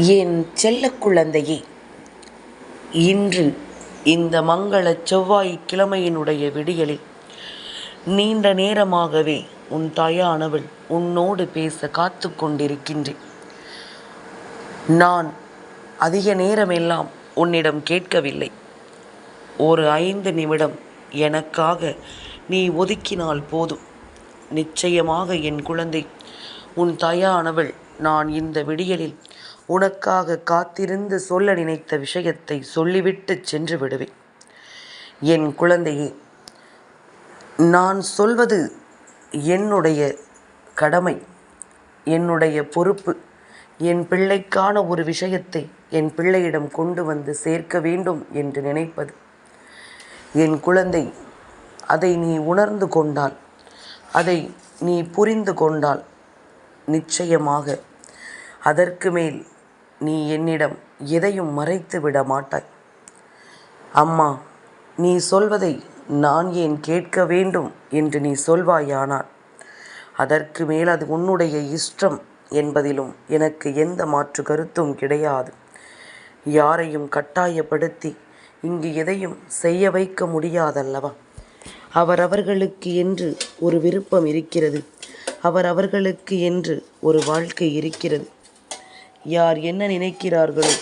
என் செல்லக் குழந்தையே, இன்று இந்த மங்களச் செவ்வாய்க்கிழமையினுடைய விடியலில் நீண்ட நேரமாகவே உன் தாயானவள் உன்னோடு பேச காத்து கொண்டிருக்கின்றேன். நான் அதிக நேரமெல்லாம் உன்னிடம் கேட்கவில்லை. ஒரு 5 நிமிடம் எனக்காக நீ ஒதுக்கினால் போதும். நிச்சயமாக என் குழந்தை, உன் தாயானவள் நான் இந்த விடியலில் உனக்காக காத்திருந்து சொல்ல நினைத்த விஷயத்தை சொல்லிவிட்டு சென்று விடுவேன். என் குழந்தையே, நான் சொல்வது என்னுடைய கடமை, என்னுடைய பொறுப்பு. என் பிள்ளைக்கான ஒரு விஷயத்தை என் பிள்ளையிடம் கொண்டு வந்து சேர்க்க வேண்டும் என்று நினைப்பது. என் குழந்தை, அதை நீ உணர்ந்து கொண்டால், அதை நீ புரிந்து கொண்டால், நிச்சயமாக அதற்கு மேல் நீ என்னிடம் எதையும் மறைத்து விட மாட்டாய். அம்மா, நீ சொல்வதை நான் ஏன் கேட்க வேண்டும் என்று நீ சொல்வாயானால், அதற்கு மேல் அது உன்னுடைய இஷ்டம் என்பதிலும் எனக்கு எந்த மாற்று கருத்தும் கிடையாது. யாரையும் கட்டாயப்படுத்தி இங்கு எதையும் செய்ய வைக்க முடியாதல்லவா? அவரவர்களுக்கு என்று ஒரு விருப்பம் இருக்கிறது, அவரவர்களுக்கு என்று ஒரு வாழ்க்கை இருக்கிறது. யார் என்ன நினைக்கிறார்களோ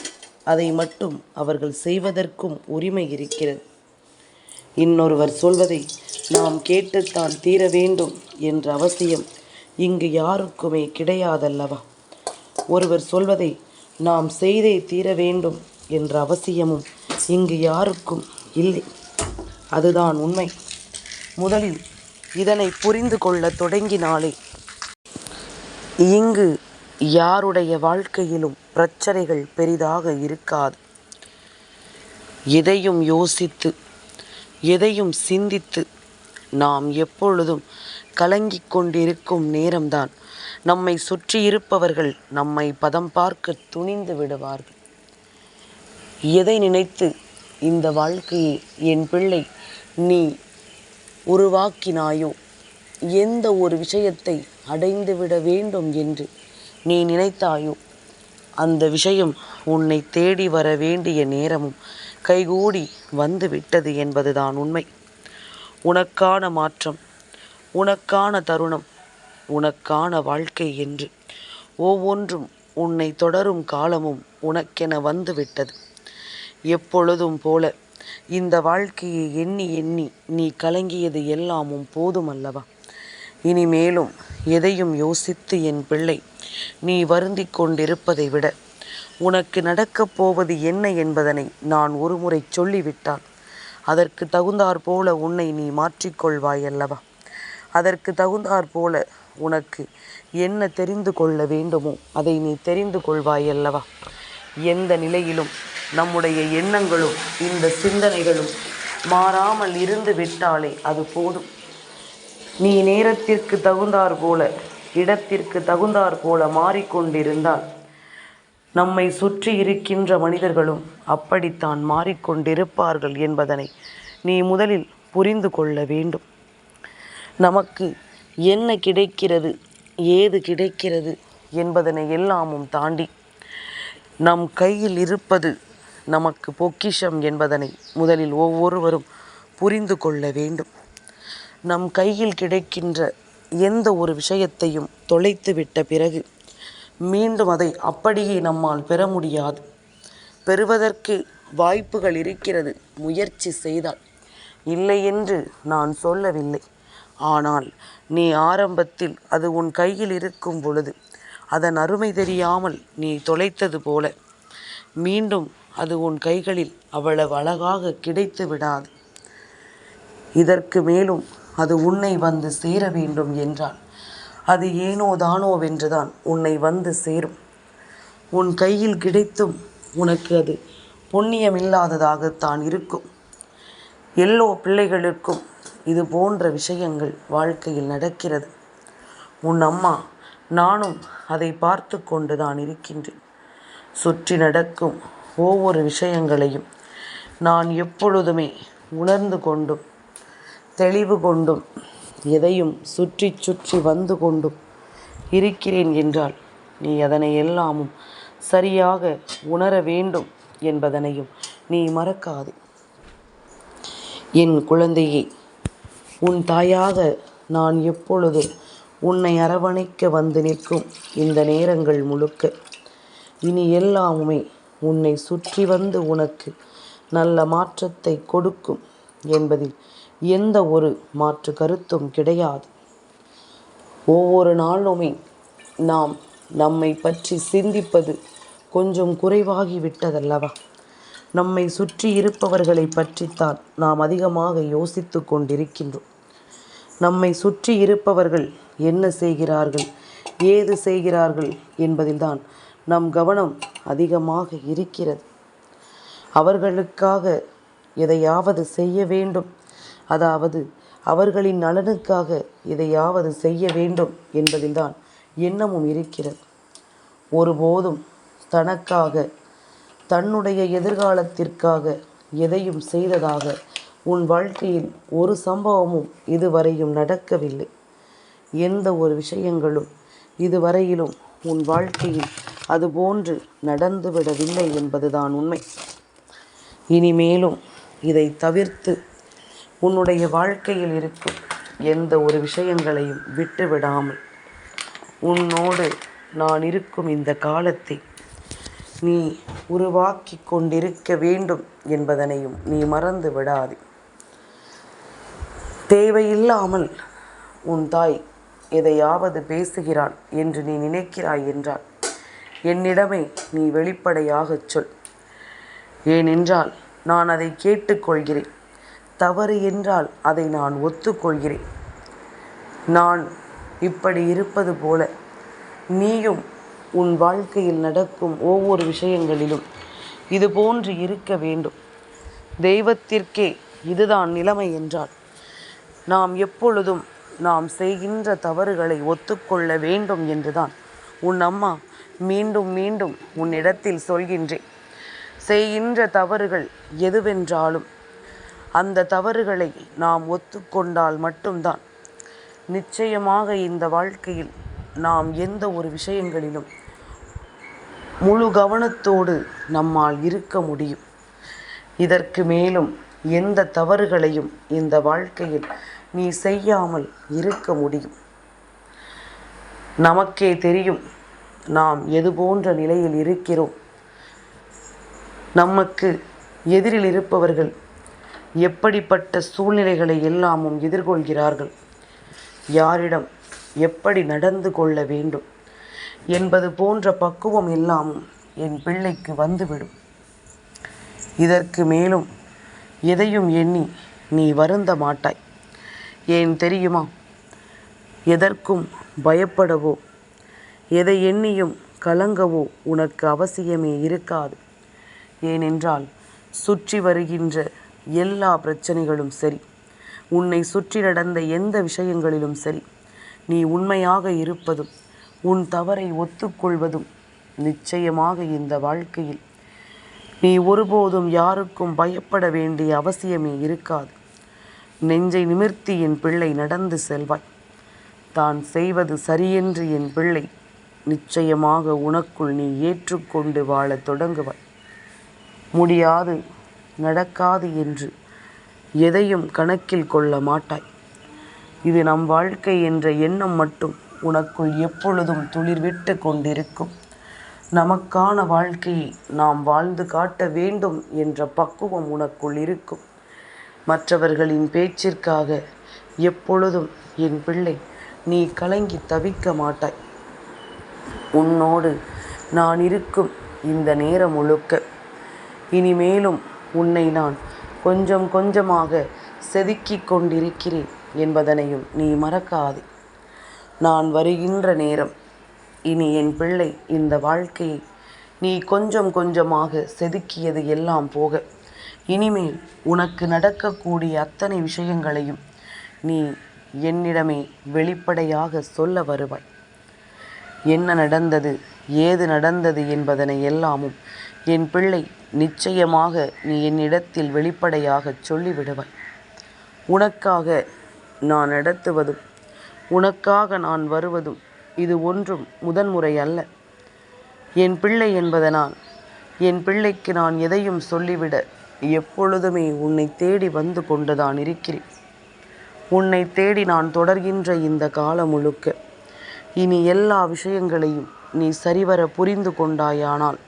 அதை மட்டும் அவர்கள் செய்வதற்கும் உரிமை இருக்கிறது. இன்னொருவர் சொல்வதை நாம் கேட்டுத்தான் தீர வேண்டும் என்ற அவசியம் இங்கு யாருக்குமே கிடையாதல்லவா? ஒருவர் சொல்வதை நாம் செய்தே தீர வேண்டும் என்ற அவசியமும் இங்கு யாருக்கும் இல்லை. அதுதான் உண்மை. முதலில் இதனை புரிந்து கொள்ள தொடங்கினாலே இங்கு யாருடைய வாழ்க்கையிலும் பிரச்சனைகள் பெரிதாக இருக்காது. எதையும் யோசித்து, எதையும் சிந்தித்து நாம் எப்பொழுதும் கலங்கிக் கொண்டிருக்கும் நேரம்தான் நம்மை சுற்றி இருப்பவர்கள் நம்மை பதம் பார்க்க துணிந்து விடுவார்கள். எதை நினைத்து இந்த வாழ்க்கையை என் பிள்ளை நீ உருவாக்கினாயோ, எந்த ஒரு விஷயத்தை அடைந்துவிட வேண்டும் என்று நீ நினைத்தாயோ, அந்த விஷயம் உன்னை தேடி வர வேண்டிய நேரமும் கைகூடி வந்து விட்டது என்பதுதான் உண்மை. உனக்கான மாற்றம், உனக்கான தருணம், உனக்கான வாழ்க்கை என்று ஒவ்வொன்றும் உன்னை தொடரும் காலமும் உனக்கென வந்து விட்டது. எப்பொழுதும் போல இந்த வாழ்க்கையை எண்ணி எண்ணி நீ கலங்கியது எல்லாமும் போதுமல்லவா? இனிமேலும் எதையும் யோசித்து என் பிள்ளை நீ வருந்திக் கொண்டிருப்பதை விட, உனக்கு நடக்கப் போவது என்ன என்பதனை நான் ஒருமுறை சொல்லிவிட்டால் அதற்கு தகுந்தாற் போல உன்னை நீ மாற்றிக்கொள்வாய் அல்லவா? அதற்கு தகுந்தாற் போல உனக்கு என்ன தெரிந்து கொள்ள வேண்டுமோ அதை நீ தெரிந்து கொள்வாய் அல்லவா? எந்த நிலையிலும் நம்முடைய எண்ணங்களும் இந்த சிந்தனைகளும் மாறாமல் இருந்து விட்டாலே அது போதும். நீ நேரத்திற்கு தகுந்தாற் போல, இடத்திற்கு தகுந்தாற் போல மாறிக்கொண்டிருந்தால் நம்மை சுற்றி இருக்கின்ற மனிதர்களும் அப்படித்தான் மாறிக்கொண்டிருப்பார்கள் என்பதனை நீ முதலில் புரிந்து கொள்ள வேண்டும். நமக்கு என்ன கிடைக்கிறது, ஏது கிடைக்கிறது என்பதனை எல்லாமும் தாண்டி நம் கையில் இருப்பது நமக்கு பொக்கிஷம் என்பதனை முதலில் ஒவ்வொருவரும் புரிந்து கொள்ள வேண்டும். நம் கையில் கிடைக்கின்ற எந்த ஒரு விஷயத்தையும் தொலைத்து விட்ட பிறகு மீண்டும் அதை அப்படியே நம்மால் பெற முடியாது. பெறுவதற்கு வாய்ப்புகள் இருக்கிறது, முயற்சி செய்தால். இல்லை என்று நான் சொல்லவில்லை. ஆனால் நீ ஆரம்பத்தில் அது உன் கையில் இருக்கும் பொழுது அதன் அருமை தெரியாமல் நீ தொலைத்தது போல மீண்டும் அது உன் கைகளில் அவ்வளவு அழகாக கிடைத்து விடாது. இதற்கு மேலும் அது உன்னை வந்து சேர வேண்டும் என்றால் அது ஏனோ தானோவென்றுதான் உன்னை வந்து சேரும். உன் கையில் கிடைத்தும் உனக்கு அது புண்ணியமில்லாததாகத்தான் இருக்கும். எல்லோ பிள்ளைகளுக்கும் இது போன்ற விஷயங்கள் வாழ்க்கையில் நடக்கிறது. உன் அம்மா நானும் அதை பார்த்து கொண்டுதான் இருக்கின்றேன். சுற்றி நடக்கும் ஒவ்வொரு விஷயங்களையும் நான் எப்பொழுதுமே உணர்ந்து கொண்டும் தெளிவு கொண்டும் எதையும் சுற்றி சுற்றி வந்து கொண்டும் இருக்கிறேன் என்றால் நீ அதனை எல்லாமும் சரியாக உணர வேண்டும் என்பதனையும் நீ மறக்காதே. என் குழந்தையே, உன் தாயாக நான் எப்பொழுது உன்னை அரவணைக்க வந்து நிற்கும் இந்த நேரங்கள் முழுக்க இனி எல்லாமுமே உன்னை சுற்றி வந்து உனக்கு நல்ல மாற்றத்தை கொடுக்கும் என்பதில் எந்த ஒரு மாற்று கருத்தும் கிடையாது. ஒவ்வொரு நாளுமே நாம் நம்மை பற்றி சிந்திப்பது கொஞ்சம் குறைவாகி விட்டதல்லவா? நம்மை சுற்றி இருப்பவர்களை பற்றித்தான் நாம் அதிகமாக யோசித்து கொண்டிருக்கின்றோம். நம்மை சுற்றி இருப்பவர்கள் என்ன செய்கிறார்கள், ஏது செய்கிறார்கள் என்பதில்தான் நம் கவனம் அதிகமாக இருக்கிறது. அவர்களுக்காக எதையாவது செய்ய வேண்டும், அதாவது அவர்களின் நலனுக்காக எதையாவது செய்ய வேண்டும் என்பதில்தான் எண்ணமும் இருக்கிறது. ஒருபோதும் தனக்காக, தன்னுடைய எதிர்காலத்திற்காக எதையும் செய்ததாக உன் வாழ்க்கையில் ஒரு சம்பவமும் இதுவரையும் நடக்கவில்லை. எந்த ஒரு விஷயங்களும் இதுவரையிலும் உன் வாழ்க்கையில் அதுபோன்று நடந்துவிடவில்லை என்பதுதான் உண்மை. இனிமேலும் இதை தவிர்த்து உன்னுடைய வாழ்க்கையில் இருக்கும் எந்த ஒரு விஷயங்களையும் விட்டுவிடாமல் உன்னோடு நான் இருக்கும் இந்த காலத்தை நீ உருவாக்கி கொண்டிருக்க வேண்டும் என்பதனையும் நீ மறந்து விடாதே. தேவையில்லாமல் உன் தாய் எதையாவது பேசுகிறாள் என்று நீ நினைக்கிறாய் என்றால் என்னிடமே நீ வெளிப்படையாகச் சொல். ஏனென்றால் நான் அதை கேட்டுக்கொள்கிறேன். தவறு என்றால் அதை நான் ஒத்துக்கொள்கிறேன். நான் இப்படி இருப்பது போல நீயும் உன் வாழ்க்கையில் நடக்கும் ஒவ்வொரு விஷயங்களிலும் இது போன்று இருக்க வேண்டும். தெய்வத்திற்கே இதுதான் நிலைமை என்றால் நாம் எப்பொழுதும் நாம் செய்கின்ற தவறுகளை ஒத்துக்கொள்ள வேண்டும் என்றுதான் உன் அம்மா மீண்டும் மீண்டும் உன்னிடத்தில் சொல்கின்றேன். செய்கின்ற தவறுகள் எதுவென்றாலும் அந்த தவறுகளை நாம் ஒத்துக்கொண்டால் மட்டும்தான் நிச்சயமாக இந்த வாழ்க்கையில் நாம் எந்த ஒரு விஷயங்களிலும் முழு கவனத்தோடு நம்மால் இருக்க முடியும். இதற்கு மேலும் எந்த தவறுகளையும் இந்த வாழ்க்கையில் நீ செய்யாமல் இருக்க முடியும். நமக்கே தெரியும் நாம் எது போன்ற நிலையில் இருக்கிறோம். நமக்கு எதிரில் இருப்பவர்கள் எப்படிப்பட்ட சூழ்நிலைகளை எல்லாமும் எதிர்கொள்கிறார்கள், யாரிடம் எப்படி நடந்து கொள்ள வேண்டும் என்பது போன்ற பக்குவம் எல்லாமும் என் பிள்ளைக்கு வந்துவிடும். இதற்கு மேலும் எதையும் எண்ணி நீ வருந்த மாட்டாய். ஏன் தெரியுமா? எதற்கும் பயப்படவோ எதை எண்ணியும் கலங்கவோ உனக்கு அவசியமே இருக்காது. ஏனென்றால் சுற்றி வருகின்ற எல்லா பிரச்சனைகளும் சரி, உன்னை சுற்றி நடந்த எந்த விஷயங்களிலும் சரி, நீ உண்மையாக இருப்பதும் உன் தவறை ஒத்துக்கொள்வதும் நிச்சயமாக இந்த வாழ்க்கையில் நீ ஒருபோதும் யாருக்கும் பயப்பட வேண்டிய அவசியமே இருக்காது. நெஞ்சை நிமிர்த்தி என் பிள்ளை நடந்து செல்வாய். தான் செய்வது சரியென்று என் பிள்ளை நிச்சயமாக உனக்குள் நீ ஏற்றுக்கொண்டு வாழத் தொடங்குவாய். முடியாது, நடக்காது என்று எதையும் கணக்கில் கொள்ள மாட்டாய். இது நம் வாழ்க்கை என்ற எண்ணம் மட்டும் உனக்குள் எப்பொழுதும் துளிர்விட்டு கொண்டிருக்கும். நமக்கான வாழ்க்கையை நாம் வாழ்ந்து காட்ட வேண்டும் என்ற பக்குவம் உனக்குள் இருக்கும். மற்றவர்களின் பேச்சிற்காக எப்பொழுதும் என் பிள்ளை நீ கலங்கி தவிக்க மாட்டாய். உன்னோடு நான் இருக்கும் இந்த நேரம் முழுக்க இனிமேலும் உன்னை நான் கொஞ்சம் கொஞ்சமாக செதுக்கிக் கொண்டிருக்கிறேன் என்பதனையும் நீ மறக்காதே. நான் வருகின்ற நேரம் இனி என் பிள்ளை இந்த வாழ்க்கையை நீ கொஞ்சம் கொஞ்சமாக செதுக்கியது எல்லாம் போக இனிமேல் உனக்கு நடக்கக்கூடிய அத்தனை விஷயங்களையும் நீ என்னிடமே வெளிப்படையாக சொல்ல வருவாய். என்ன நடந்தது, ஏது நடந்தது என்பதனை எல்லாமும் என் பிள்ளை நிச்சயமாக நீ என்னிடத்தில் வெளிப்படையாக சொல்லிவிடுவாய். உனக்காக நான் நடத்துவதும் உனக்காக நான் வருவதும் இது ஒன்றும் முதன்முறை அல்ல. என் பிள்ளை என்பதனால் என் பிள்ளைக்கு நான் எதையும் சொல்லிவிட எப்பொழுதுமே உன்னை தேடி வந்து கொண்டுதான் இருக்கிறேன். உன்னை தேடி நான் தொடர்கின்ற இந்த காலம் முழுக்க இனி எல்லா விஷயங்களையும் நீ சரிவர புரிந்து கொண்டாயானால்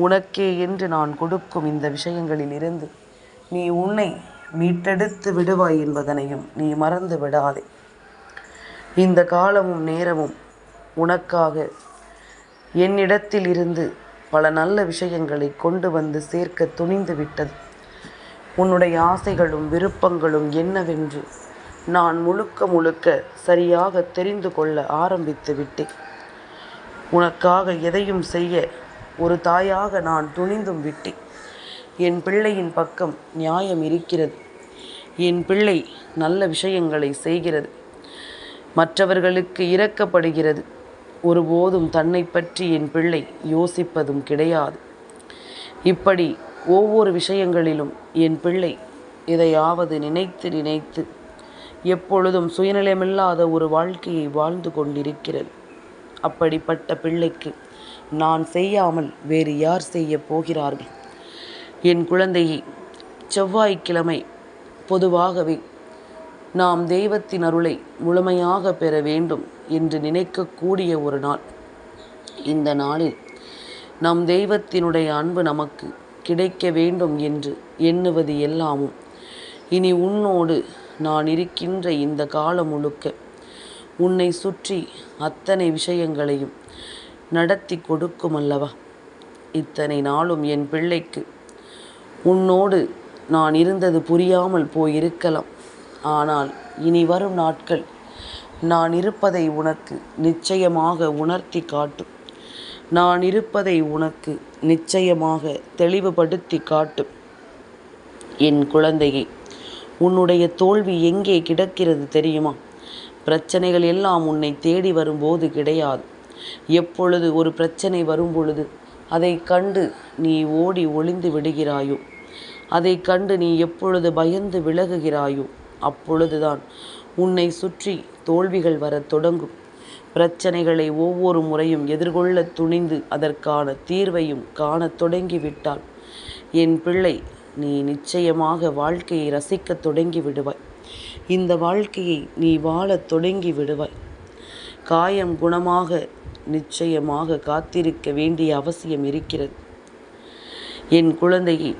உனக்கே என்று நான் கொடுக்கும் இந்த விஷயங்களில் இருந்து நீ உன்னை மீட்டெடுத்து விடுவாய் என்பதனையும் நீ மறந்து விடாதே. இந்த காலமும் நேரமும் உனக்காக என்னிடத்தில் இருந்து பல நல்ல விஷயங்களை கொண்டு வந்து சேர்க்க துணிந்து விட்டது. உன்னுடைய ஆசைகளும் விருப்பங்களும் என்னவென்று நான் முழுக்க முழுக்க சரியாக தெரிந்து கொள்ள ஆரம்பித்து விட்டேன். உனக்காக எதையும் செய்ய ஒரு தாயாக நான் துணிந்தும் விட்டேன். என் பிள்ளையின் பக்கம் நியாயம் இருக்கிறது. என் பிள்ளை நல்ல விஷயங்களை செய்கிறது, மற்றவர்களுக்கு இரக்கப்படுகிறது. ஒருபோதும் தன்னை பற்றி என் பிள்ளை யோசிப்பதும் கிடையாது. இப்படி ஒவ்வொரு விஷயங்களிலும் என் பிள்ளை எதையாவது நினைத்து நினைத்து எப்பொழுதும் சுயநலமில்லாத ஒரு வாழ்க்கையை வாழ்ந்து கொண்டிருக்கிறது. அப்படிப்பட்ட பிள்ளைக்கு நான் செய்யாமல் வேறு யார் செய்ய போகிறார்கள்? என் குழந்தையை, செவ்வாய்க்கிழமை பொதுவாகவே நாம் தெய்வத்தின் அருளை முழுமையாக பெற வேண்டும் என்று நினைக்கக்கூடிய ஒரு நாள். இந்த நாளில் நம் தெய்வத்தினுடைய அன்பு நமக்கு கிடைக்க வேண்டும் என்று எண்ணுவது எல்லாமும் இனி உன்னோடு நான் இருக்கின்ற இந்த காலம் முழுக்க உன்னை சுற்றி அத்தனை விஷயங்களையும் நடத்தி கொடுக்கும் அல்லவா? இத்தனை நாளும் என் பிள்ளைக்கு உன்னோடு நான் இருந்தது புரியாமல் போயிருக்கலாம். ஆனால் இனி வரும் நாட்கள் நான் இருப்பதை உனக்கு நிச்சயமாக உணர்த்தி காட்டும். நான் இருப்பதை உனக்கு நிச்சயமாக தெளிவுபடுத்தி காட்டும். என் குழந்தையை, உன்னுடைய தோல்வி எங்கே கிடக்கிறது தெரியுமா? பிரச்சனைகள் எல்லாம் உன்னை தேடி வரும்போது கிடையாது. எப்பொழுது ஒரு பிரச்சனை வரும் பொழுது அதை கண்டு நீ ஓடி ஒளிந்து விடுகிறாயோ, அதை கண்டு நீ எப்பொழுது பயந்து விலகுகிறாயோ, அப்பொழுதுதான் உன்னை சுற்றி தோல்விகள் வரத் தொடங்கும். பிரச்சனைகளை ஒவ்வொரு முறையும் எதிர்கொள்ள துணிந்து அதற்கான தீர்வையும் காணத் தொடங்கிவிட்டால் என் பிள்ளை, நீ நிச்சயமாக வாழ்க்கையை ரசிக்க தொடங்கி விடுவாய். இந்த வாழ்க்கையை நீ வாழத் தொடங்கி விடுவாய். காயம் குணமாக நிச்சயமாக காத்திருக்க வேண்டிய அவசியம் இருக்கிறது. என் குழந்தையை,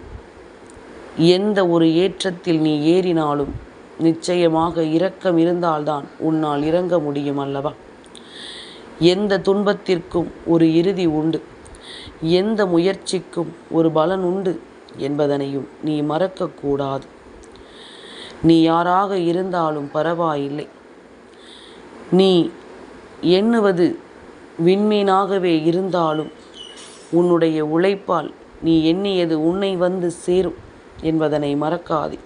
எந்த ஒரு ஏற்றத்தில் நீ ஏறினாலும் நிச்சயமாக இரக்கம் இருந்தால்தான் உன்னால் இறங்க முடியும் அல்லவா? எந்த துன்பத்திற்கும் ஒரு இறுதி உண்டு, எந்த முயற்சிக்கும் ஒரு பலன் உண்டு என்பதனையும் நீ மறக்கக்கூடாது. நீ யாராக இருந்தாலும் பரவாயில்லை. நீ எண்ணுவது விண்மீனாகவே இருந்தாலும் உன்னுடைய உழைப்பால் நீ எண்ணியது உன்னை வந்து சேரும் என்பதனை மறக்காதே.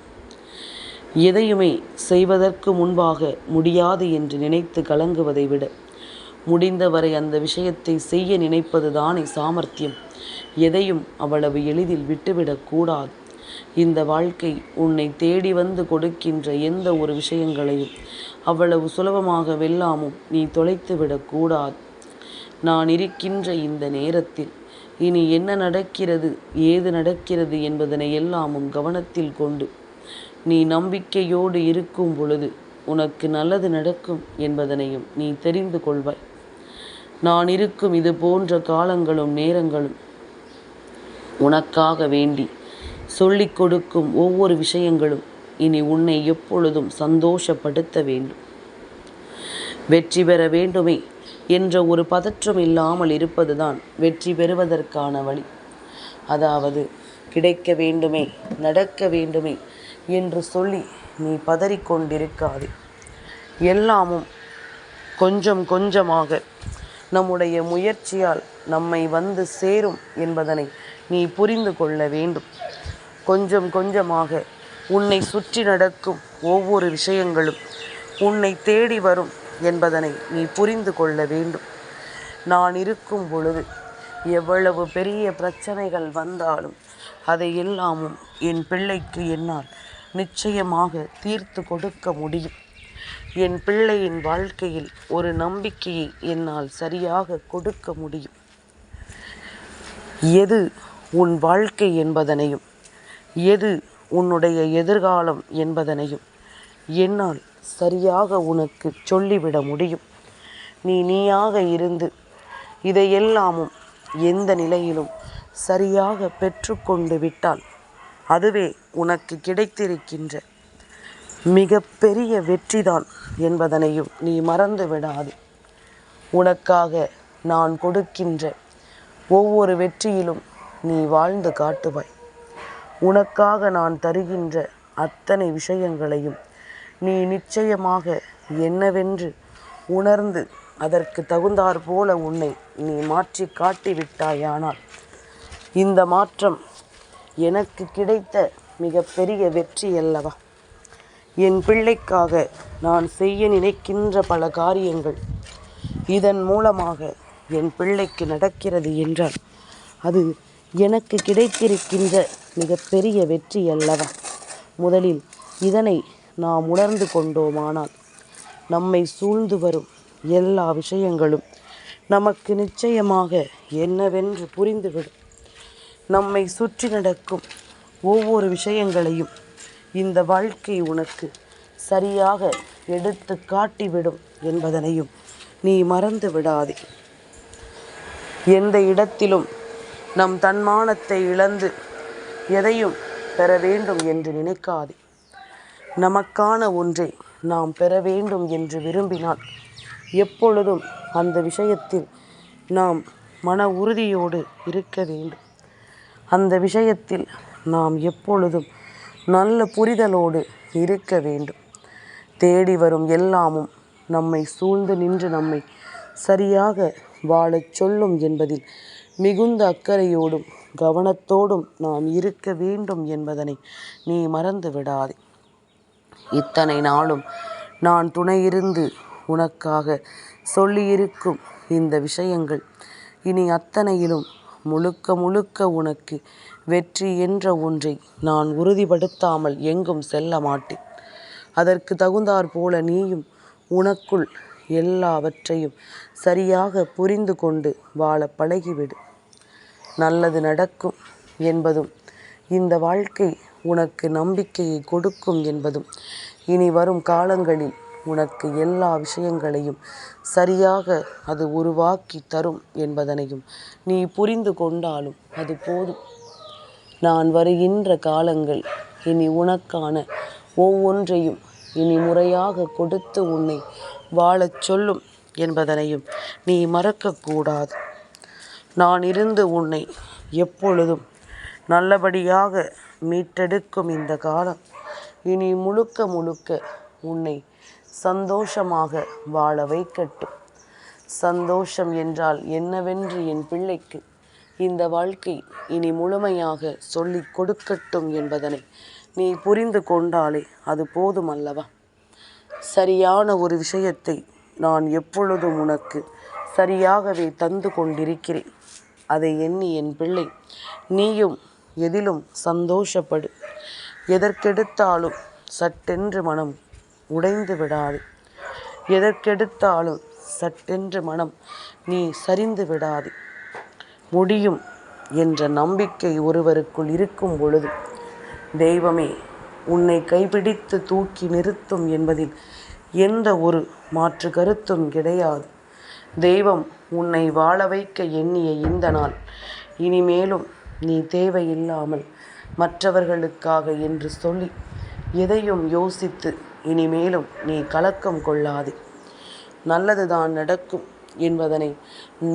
எதையுமே செய்வதற்கு முன்பாக முடியாது என்று நினைத்து கலங்குவதை விட முடிந்தவரை அந்த விஷயத்தை செய்ய நினைப்பது தானே சாமர்த்தியம். எதையும் அவ்வளவு எளிதில் விட்டுவிடக்கூடாது. இந்த வாழ்க்கை உன்னை தேடி வந்து கொடுக்கின்ற எந்த ஒரு விஷயங்களையும் அவ்வளவு சுலபமாக வெல்லாமும் நீ தொலைத்து விடக்கூடாது. நான் இருக்கின்ற இந்த நேரத்தில் இனி என்ன நடக்கிறது, ஏது நடக்கிறது என்பதனை எல்லாமும் கவனத்தில் கொண்டு நீ நம்பிக்கையோடு இருக்கும் பொழுது உனக்கு நல்லது நடக்கும் என்பதனையும் நீ தெரிந்து கொள்வாய். நான் இருக்கும் இது போன்ற காலங்களும் நேரங்களும் உனக்காக வேண்டி சொல்லிக் கொடுக்கும் ஒவ்வொரு விஷயங்களும் இனி உன்னை எப்பொழுதும் சந்தோஷப்படுத்த வேண்டும். வெற்றி பெற வேண்டுமே என்ற ஒரு பதற்றம் இல்லாமல் இருப்பதுதான் வெற்றி பெறுவதற்கான வழி. அதாவது கிடைக்க வேண்டுமே, நடக்க வேண்டுமே என்று சொல்லி நீ பதறிக்கொண்டிருக்காதே. எல்லாமும் கொஞ்சம் கொஞ்சமாக நம்முடைய முயற்சியால் நம்மை வந்து சேரும் என்பதனை நீ புரிந்து கொள்ள வேண்டும். கொஞ்சம் கொஞ்சமாக உன்னை சுற்றி நடக்கும் ஒவ்வொரு விஷயங்களும் உன்னை தேடி வரும் என்பதனை நீ புரிந்து கொள்ள வேண்டும். நான் இருக்கும் பொழுது எவ்வளவு பெரிய பிரச்சனைகள் வந்தாலும் அதை எல்லாமும் என் பிள்ளைக்கு என்னால் நிச்சயமாக தீர்த்து கொடுக்க முடியும். என் பிள்ளையின் வாழ்க்கையில் ஒரு நம்பிக்கையை என்னால் சரியாக கொடுக்க முடியும். எது உன் வாழ்க்கை என்பதனையும் எது உன்னுடைய எதிர்காலம் என்பதனையும் என்னால் சரியாக உனக்கு சொல்லிவிட முடியும். நீயாக இருந்து இதையெல்லாமும் எந்த நிலையிலும் சரியாக பெற்றுக்கொண்டு விட்டால் அதுவே உனக்கு கிடைத்திருக்கின்ற மிக பெரிய வெற்றிதான் என்பதனையும் நீ மறந்து விடாது. உனக்காக நான் கொடுக்கின்ற ஒவ்வொரு வெற்றியிலும் நீ வாழ்ந்து காட்டுவாய். உனக்காக நான் தருகின்ற அத்தனை விஷயங்களையும் நீ நிச்சயமாக என்னவென்று உணர்ந்து அதற்கு தகுந்தாற் போல உன்னை நீ மாற்றி காட்டிவிட்டாயானால் இந்த மாற்றம் எனக்கு கிடைத்த மிக பெரிய வெற்றி அல்லவா? என் பிள்ளைக்காக நான் செய்ய நினைக்கின்ற பல காரியங்கள் இதன் மூலமாக என் பிள்ளைக்கு நடக்கிறது என்றால் அது எனக்கு கிடைத்திருக்கின்ற மிக பெரிய வெற்றி அல்லவா? முதலில் இதனை நாம் உணர்ந்து கொண்டோமானால் நம்மை சூழ்ந்து வரும் எல்லா விஷயங்களும் நமக்கு நிச்சயமாக என்னவென்று புரிந்துவிடும். நம்மை சுற்றி நடக்கும் ஒவ்வொரு விஷயங்களையும் இந்த வாழ்க்கை உனக்கு சரியாக எடுத்து காட்டிவிடும் என்பதனையும் நீ மறந்து விடாதே. எந்த இடத்திலும் நம் தன்மானத்தை இழந்து எதையும் பெற வேண்டும் என்று நினைக்காதே. நமக்கான ஒன்றை நாம் பெற வேண்டும் என்று விரும்பினால் எப்பொழுதும் அந்த விஷயத்தில் நாம் மன உறுதியோடு இருக்க வேண்டும். அந்த விஷயத்தில் நாம் எப்பொழுதும் நல்ல புரிதலோடு இருக்க வேண்டும். தேடி வரும் எல்லாமும் நம்மை சூழ்ந்து நின்று நம்மை சரியாக வாழச் சொல்லும் என்பதில் மிகுந்த அக்கறையோடும் கவனத்தோடும் நாம் இருக்க வேண்டும் என்பதனை நீ மறந்து விடாதே. இத்தனை நாளும் நான் துணையிருந்து உனக்காக சொல்லியிருக்கும் இந்த விஷயங்கள் இனி அத்தனையிலும் முழுக்க முழுக்க உனக்கு வெற்றி என்ற ஒன்றை நான் உறுதிப்படுத்தாமல் எங்கும் செல்ல மாட்டேன். அதற்கு தகுந்தாற் போல நீயும் உனக்குள் எல்லாவற்றையும் சரியாக புரிந்து கொண்டு வாழ பழகிவிடு. நல்லது நடக்கும் என்பதும் இந்த வாழ்க்கை உனக்கு நம்பிக்கையை கொடுக்கும் என்பதும் இனி வரும் காலங்களில் உனக்கு எல்லா விஷயங்களையும் சரியாக அது உருவாக்கி தரும் என்பதனையும் நீ புரிந்து கொண்டாலும் அது போதும். நான் வருகின்ற காலங்கள் இனி உனக்கான ஒவ்வொன்றையும் இனி முறையாக கொடுத்து உன்னை வாழச் சொல்லும் என்பதனையும் நீ மறக்கக்கூடாது. நான் இருந்து உன்னை எப்பொழுதும் நல்லபடியாக மீட்டெடுக்கும் இந்த காலம் இனி முழுக்க முழுக்க உன்னை சந்தோஷமாக வாழ வைக்கட்டும். சந்தோஷம் என்றால் என்னவென்று என் பிள்ளைக்கு இந்த வாழ்க்கை இனி முழுமையாக சொல்லி கொடுக்கட்டும் என்பதனை நீ புரிந்து கொண்டாலே அது போதும் அல்லவா? சரியான ஒரு விஷயத்தை நான் எப்பொழுதும் உனக்கு சரியாகவே தந்து கொண்டிருக்கிறேன். அதை எண்ணி என் பிள்ளை நீயும் எதிலும் சந்தோஷப்படு. எதற்கெடுத்தாலும் சட்டென்று மனம் உடைந்து விடாது. எதற்கெடுத்தாலும் சட்டென்று மனம் நீ சரிந்து விடாது. முடியும் என்ற நம்பிக்கை ஒருவருக்குள் இருக்கும் பொழுது தெய்வமே உன்னை கைப்பிடித்து தூக்கி நிறுத்தும் என்பதில் எந்த ஒரு மாற்று கருத்தும் கிடையாது. தெய்வம் உன்னை வாழ வைக்க எண்ணிய இந்த நாள் இனிமேலும் நீ தேவையில்லாமல் மற்றவர்களுக்காக என்று சொல்லி எதையும் யோசித்து இனிமேலும் நீ கலக்கம் கொள்ளாதே. நல்லதுதான் நடக்கும் என்பதனை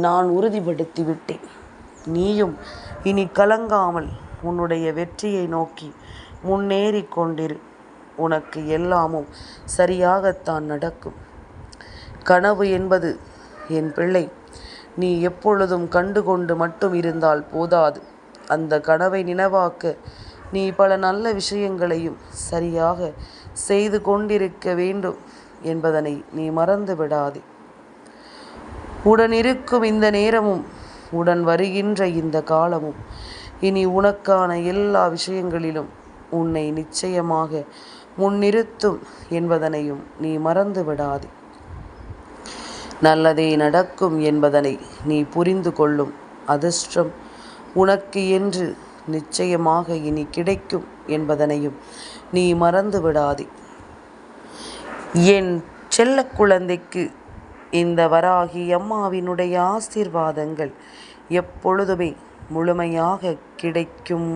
நான் உறுதிப்படுத்தி விட்டேன். நீயும் இனி கலங்காமல் உன்னுடைய வெற்றியை நோக்கி முன்னேறி கொண்டிரு. உனக்கு எல்லாமும் சரியாகத்தான் நடக்கும். கனவு என்பது என் பிள்ளை நீ எப்பொழுதும் கண்டுகொண்டு மட்டும் இருந்தால் போதாது. அந்த கனவை நினைவாக்க நீ பல நல்ல விஷயங்களையும் சரியாக செய்து கொண்டிருக்க வேண்டும் என்பதனை நீ மறந்து விடாதே. உடனிருக்கும் இந்த நேரமும் உடன் வருகின்ற இந்த காலமும் இனி உனக்கான எல்லா விஷயங்களிலும் உன்னை நிச்சயமாக முன்னிறுத்தும் என்பதனையும் நீ மறந்து விடாதே. நல்லதே நடக்கும் என்பதனை நீ புரிந்து கொள்ளும் அதிர்ஷ்டம் உனக்கு என்று நிச்சயமாக இனி கிடைக்கும் என்பதனையும் நீ மறந்து விடாதே. என் செல்ல குழந்தைக்கு இந்த வராகி அம்மாவினுடைய ஆசீர்வாதங்கள் எப்பொழுதுமே முழுமையாக கிடைக்கும்.